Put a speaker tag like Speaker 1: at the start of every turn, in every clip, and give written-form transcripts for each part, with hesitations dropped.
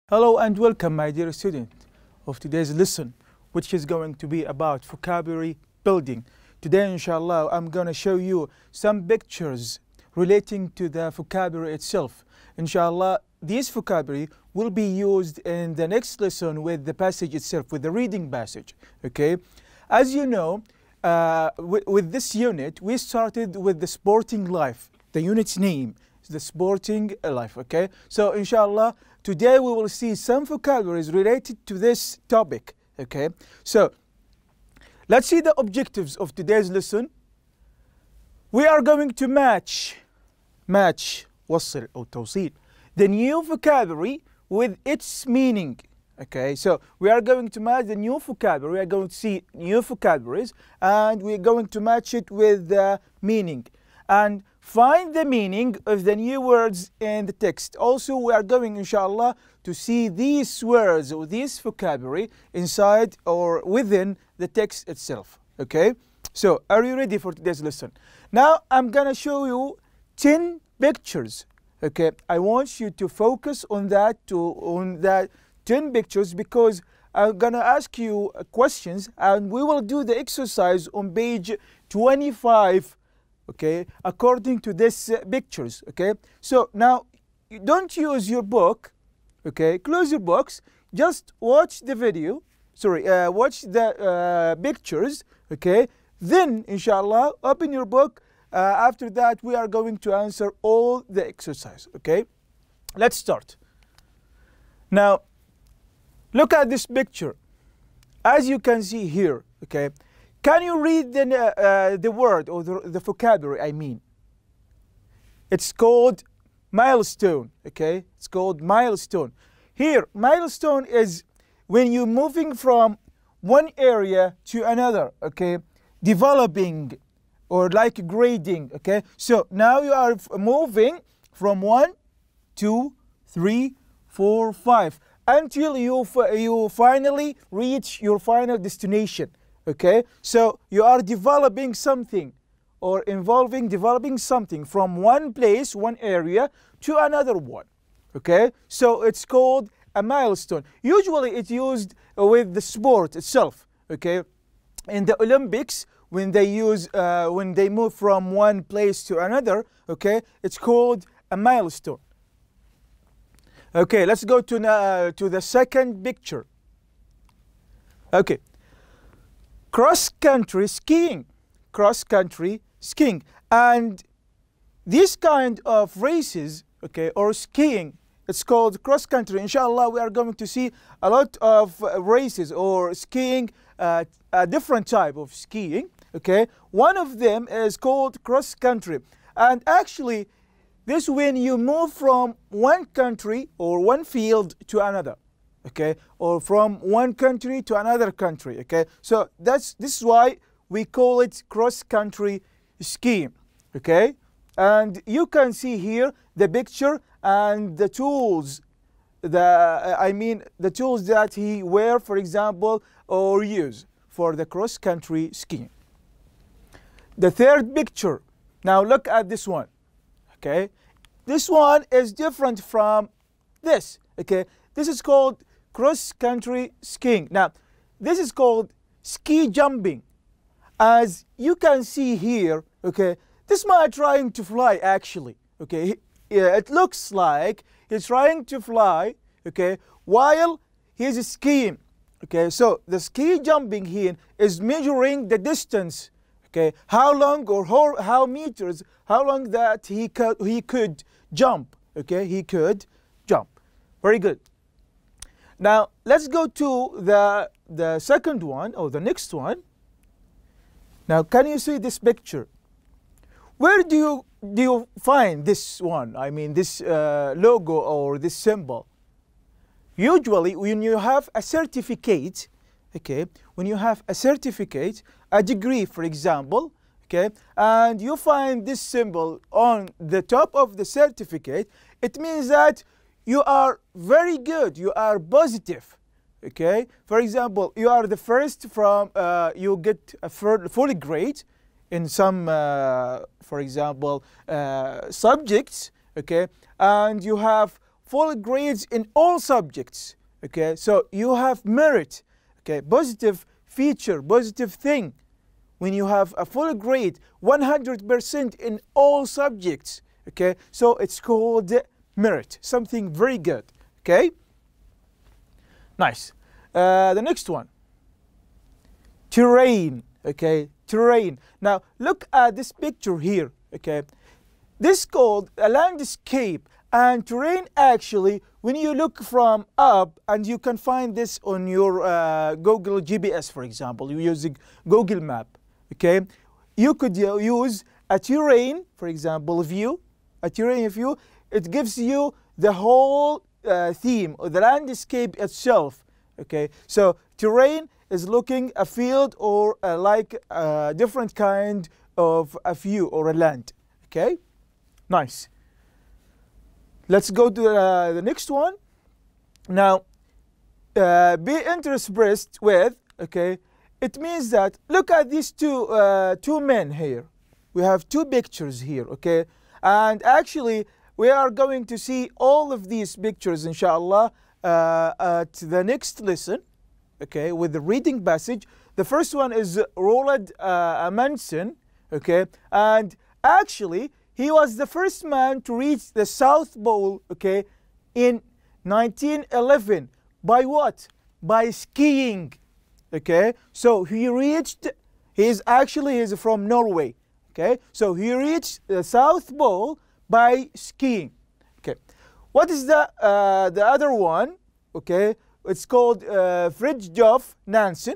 Speaker 1: Hello and welcome, my dear student, of today's lesson, which is going to be about vocabulary building. Today, inshallah, I'm going to show you some pictures relating to the vocabulary itself. Inshallah, this vocabulary will be used in the next lesson with the passage itself, with the reading passage. Okay? As you know, with this unit, we started with the sporting life. The unit's name is the sporting life. Okay? So, inshallah, today we will see some vocabularies related to this topic. Okay? So, let's see the objectives of today's lesson. We are going to match وصل أو توصيل the new vocabulary with its meaning. Okay, so we are going to match the new vocabulary. We are going to see new vocabularies and we're going to match it with the meaning and find the meaning of the new words in the text. Also, we are going, inshallah, to see these words or this vocabulary inside or within the text itself. Okay, so are you ready for today's lesson? Now I'm gonna show you 10 pictures. Okay, I want you to focus on that 10 pictures because I'm gonna ask you questions and we will do the exercise on page 25. Okay, according to these pictures. Okay, so now you don't use your book. Okay, close your books. Just watch the video. Watch the pictures. Okay, then inshallah open your book. After that, we are going to answer all the exercise. Okay, let's start. Now, look at this picture. As you can see here, okay, can you read the word or the vocabulary? I mean, it's called milestone. Okay, it's called milestone. Here, milestone is when you're moving from one area to another. Okay, developing or like grading. Okay, so now you are moving from 1, 2, 3, 4, 5 until you finally reach your final destination. Okay, so you are developing something or developing something from one place, one area to another one. Okay, so it's called a milestone. Usually it's used with the sport itself. Okay, in the Olympics, when they move from one place to another, okay, it's called a milestone. Okay, let's go to the second picture. Okay, cross-country skiing. Cross-country skiing. And this kind of races, okay, or skiing, it's called cross-country. Inshallah, we are going to see a lot of races or skiing, a different type of skiing. Okay, one of them is called cross-country. And actually, this when you move from one country or one field to another. Okay, or from one country to another country. Okay, so this is why we call it cross-country skiing. Okay, and you can see here the picture and the tools, the tools that he wear, for example, or use for the cross-country skiing. The third picture. Now look at this one. Okay, this one is different from this. Okay, this is called cross-country skiing. Now, this is called ski jumping. As you can see here, okay, this man trying to fly actually. Okay, it looks like he's trying to fly, okay, while he's skiing. Okay, so the ski jumping here is measuring the distance. Okay, how long or how meters, how long that he could jump. Okay, he could jump. Very good. Now let's go to the second one or the next one. Now, can you see this picture? Where do you find this one? I mean, this logo or this symbol. Usually, when you have a certificate, okay, when you have a certificate, a degree, for example, okay, and you find this symbol on the top of the certificate, it means that you are very good, you are positive. Okay, for example, you are the first from, you get a full grade in some, for example, subjects, okay, and you have full grades in all subjects. Okay, so you have merit. Okay, positive feature, positive thing. When you have a full grade, 100% in all subjects. Okay, so it's called merit, something very good. Okay, nice. The next one, terrain. Okay, terrain. Now look at this picture here. Okay, this is called a landscape, and terrain actually, when you look from up, and you can find this on your Google GPS, for example, you're using Google Map. Okay, you could use a terrain, for example, view. A terrain view, it gives you the whole theme or the landscape itself. Okay, so terrain is looking a field or like a different kind of a view or a land. Okay, nice. Let's go to the next one. Now, be interspersed with. Okay, it means that look at these two men here. We have two pictures here. Okay, and actually we are going to see all of these pictures, inshallah, at the next lesson. Okay, with the reading passage. The first one is Roland Amundsen. Okay, and actually he was the first man to reach the South Pole. Okay, in 1911. By what? By skiing. Okay, so he reached. He's from Norway. Okay, so he reached the South Pole by skiing. Okay, what is the other one? Okay, it's called Fridtjof Nansen.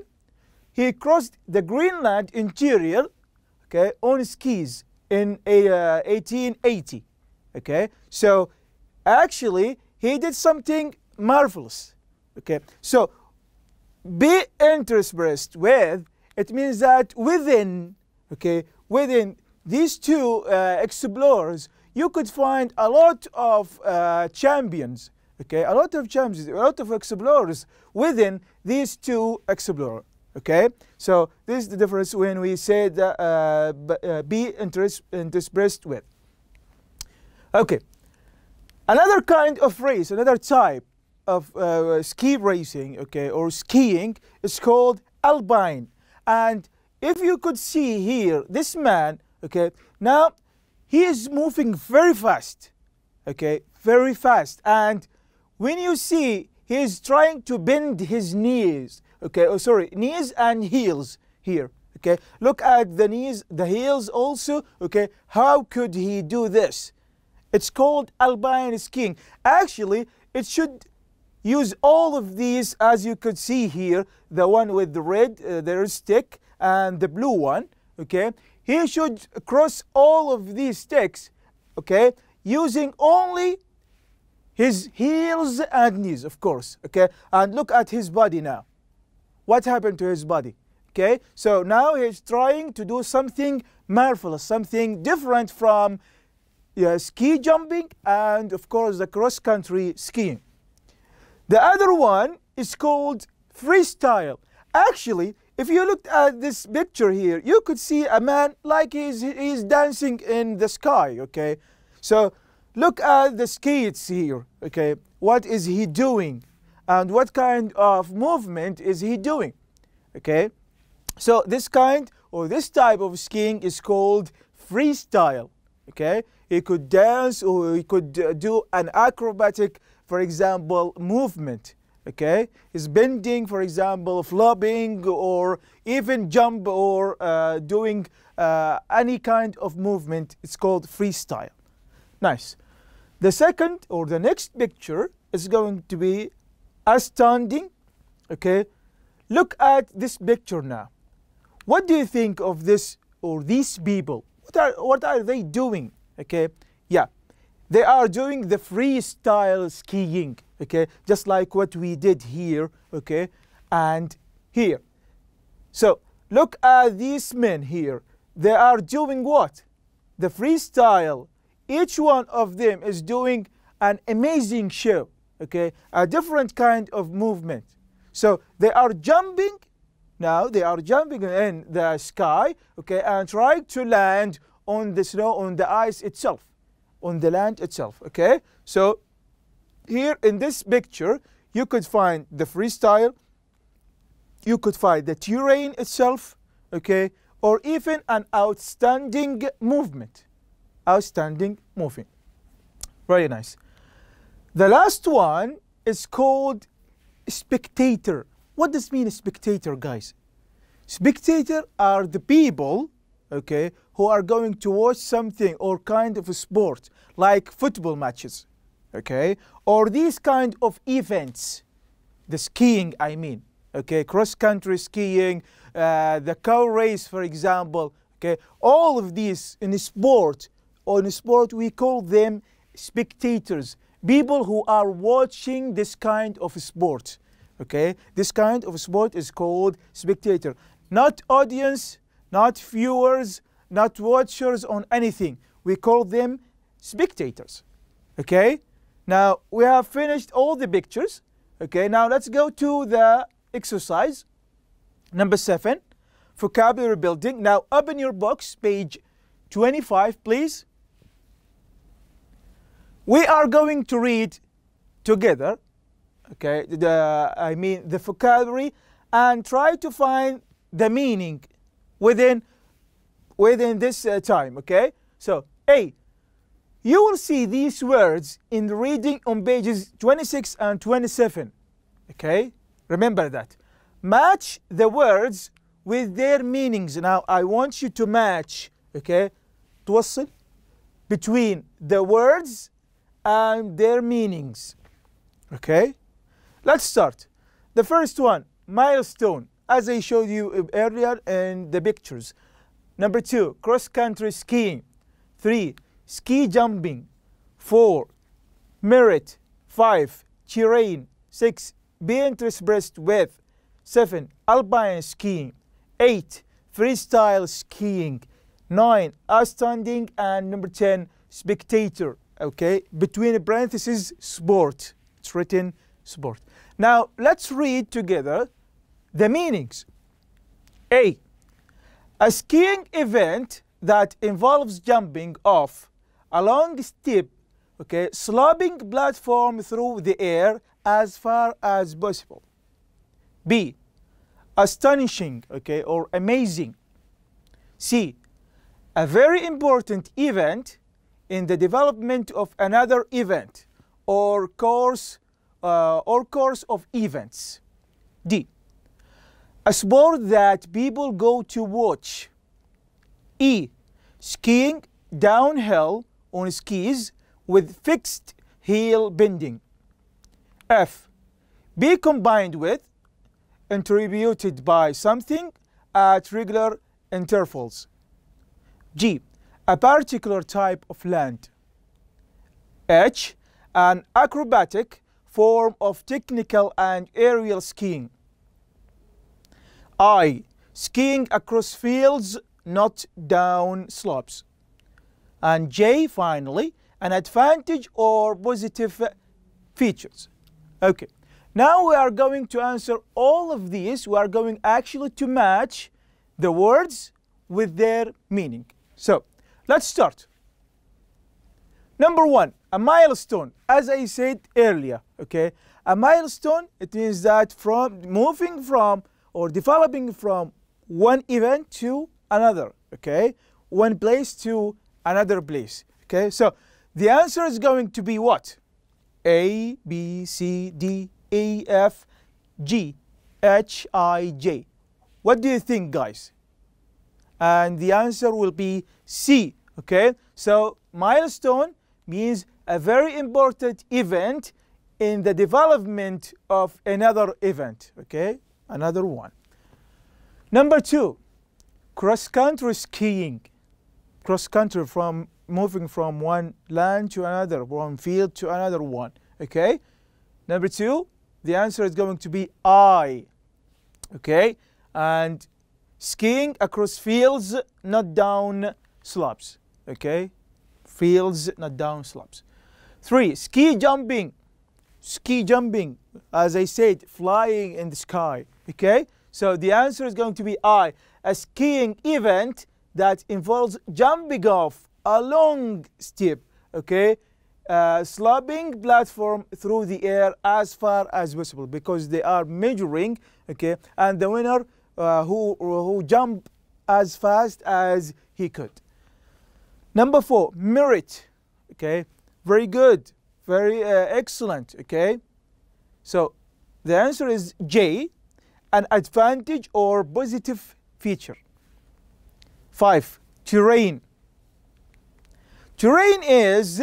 Speaker 1: He crossed the Greenland interior, okay, on skis in 1880. Okay, so actually he did something marvelous. Okay, so be interspersed with, it means that within, okay, within these two explorers, you could find a lot of champions. Okay, a lot of champions, a lot of explorers within these two explorers. Okay, so this is the difference when we say that be interspersed with. Okay, another kind of race, another type of ski racing, okay, or skiing, is called alpine. And if you could see here, this man, okay, now he is moving very fast, okay, very fast. And when you see, he is trying to bend his knees, okay, oh sorry, knees and heels here, okay. Look at the knees, the heels also, okay. How could he do this? It's called alpine skiing. Actually, it should use all of these, as you could see here, the one with the red, the stick, and the blue one, okay. He should cross all of these sticks, okay, using only his heels and knees, of course, okay. And look at his body now. What happened to his body? Okay, so now he's trying to do something marvelous, something different from ski jumping and, of course, the cross-country skiing. The other one is called freestyle. Actually, if you looked at this picture here, you could see a man like he's dancing in the sky, okay. So look at the skates here, okay. What is he doing? And what kind of movement is he doing? Okay, so this kind or this type of skiing is called freestyle. Okay, he could dance or he could do an acrobatic, for example, movement. Okay, he's bending, for example, flopping, or even jump, or doing any kind of movement. It's called freestyle. Nice. The second or the next picture is going to be astounding. Okay, look at this picture now. What do you think of this or these people? What are they doing? Okay, yeah, they are doing the freestyle skiing. Okay, just like what we did here. Okay, and here. So look at these men here. They are doing what? The freestyle. Each one of them is doing an amazing show. Okay, a different kind of movement. So they are jumping. Now they are jumping in the sky, okay, and trying to land on the snow, on the ice itself, on the land itself, okay. So here in this picture, you could find the freestyle, you could find the terrain itself, okay, or even an outstanding movement. Outstanding movement. Very nice. The last one is called spectator. What does mean spectator, guys? Spectator are the people, okay, who are going to watch something or kind of a sport, like football matches, okay, or these kind of events. The skiing, I mean, okay, cross-country skiing, the cow race, for example, okay, all of these in sport, we call them spectators, people who are watching this kind of sport, okay. This kind of sport is called spectator. Not audience, not viewers, not watchers on anything. We call them spectators, okay. Now we have finished all the pictures, okay. Now let's go to the exercise number 7, vocabulary building. Now open your books, page 25, please. We are going to read together, okay, the vocabulary, and try to find the meaning within this time, okay? So, A, you will see these words in the reading on pages 26 and 27, okay? Remember that. Match the words with their meanings. Now, I want you to match, okay, توصل between the words and their meanings, okay? Let's start. The first one, milestone, as I showed you earlier in the pictures. Number 2, cross-country skiing. 3, ski jumping. 4, merit. 5, terrain. 6, being expressed with. 7, alpine skiing. 8, freestyle skiing. 9, outstanding. And number 10, spectator. Okay, between parentheses, sport. It's written sport. Now let's read together the meanings. A skiing event that involves jumping off a long steep, okay, sloping platform through the air as far as possible. B, astonishing, okay, or amazing. C, a very important event in the development of another event or course of events. D, a sport that people go to watch. E, skiing downhill on skis with fixed heel bending. F, be combined with, attributed by something at regular intervals. G, a particular type of land. H, an acrobatic form of technical and aerial skiing. I, skiing across fields, not down slopes. And J, finally, an advantage or positive features. Okay, now we are going to answer all of these. We are going actually to match the words with their meaning. So, let's start. Number 1, a milestone. As I said earlier, okay, a milestone, it means that from moving from or developing from one event to another, okay, one place to another place, okay. So the answer is going to be what? A, B, C, D, E, F, G, H, I, J. What do you think, guys? And the answer will be C, okay. So milestone means a very important event in the development of another event, okay, another one. Number 2, cross-country skiing. Cross-country, from moving from one land to another, one field to another one, okay. Number 2, the answer is going to be I, okay, and skiing across fields, not down slopes, okay, fields, not down slopes. 3, ski jumping. Ski jumping, as I said, flying in the sky, okay. So the answer is going to be I, a skiing event that involves jumping off a long steep, okay, sloping platform through the air as far as possible, because they are measuring, okay, and the winner who jumped as fast as he could. Number 4, merit, okay, very good, very excellent, okay. So the answer is J, an advantage or positive feature. 5, terrain. Terrain is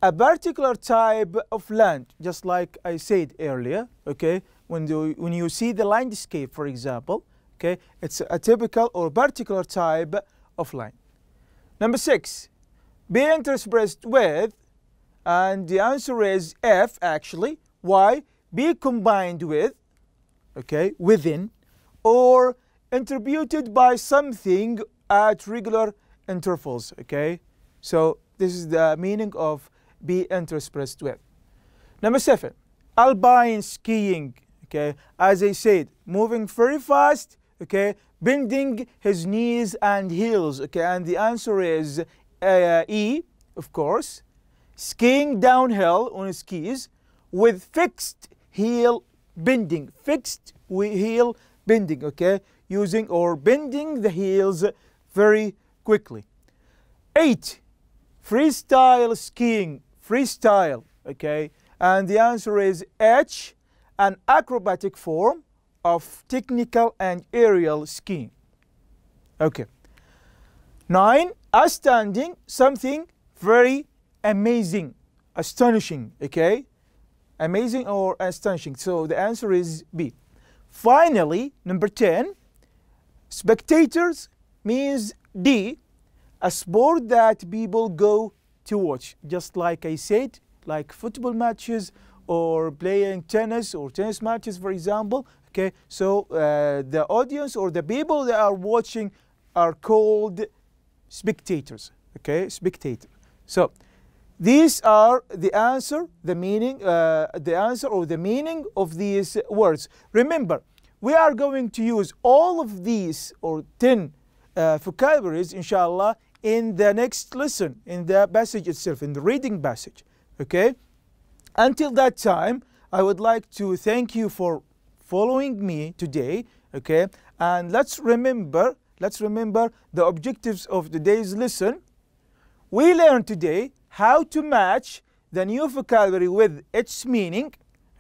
Speaker 1: a particular type of land, just like I said earlier, okay. When you see the landscape, for example, okay, it's a typical or particular type of land. Number 6, be interspersed with, and the answer is F actually. Why? Be combined with, okay, within, or attributed by something at regular intervals, okay. So this is the meaning of be interspersed with. Number 7, alpine skiing, okay, as I said, moving very fast, okay, bending his knees and heels, okay, and the answer is E, of course. Skiing downhill on skis with fixed heel bending, okay, using or bending the heels very quickly. 8, freestyle skiing, freestyle, okay, and the answer is H, an acrobatic form of technical and aerial skiing. Okay. 9, astounding, something very amazing, astonishing, okay, amazing or astonishing. So the answer is B. Finally, number 10, spectators means D, a sport that people go to watch, just like I said, like football matches or playing tennis or tennis matches, for example, okay. So the audience or the people that are watching are called spectators, okay, spectator. So these are the answer, the meaning, the answer or the meaning of these words. Remember, we are going to use all of these or 10 vocabularies, inshallah, in the next lesson, in the passage itself, in the reading passage, okay. Until that time, I would like to thank you for following me today, okay. And let's remember the objectives of today's lesson. We learned today how to match the new vocabulary with its meaning,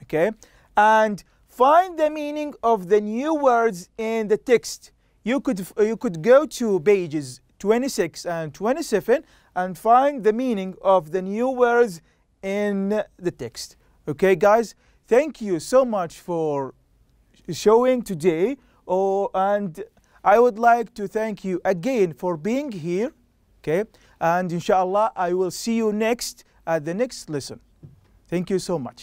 Speaker 1: okay, and find the meaning of the new words in the text. You could go to pages 26 and 27 and find the meaning of the new words in the text. Okay, guys, thank you so much for showing today. And I would like to thank you again for being here. Okay, and inshallah I will see you next at the next lesson. Thank you so much.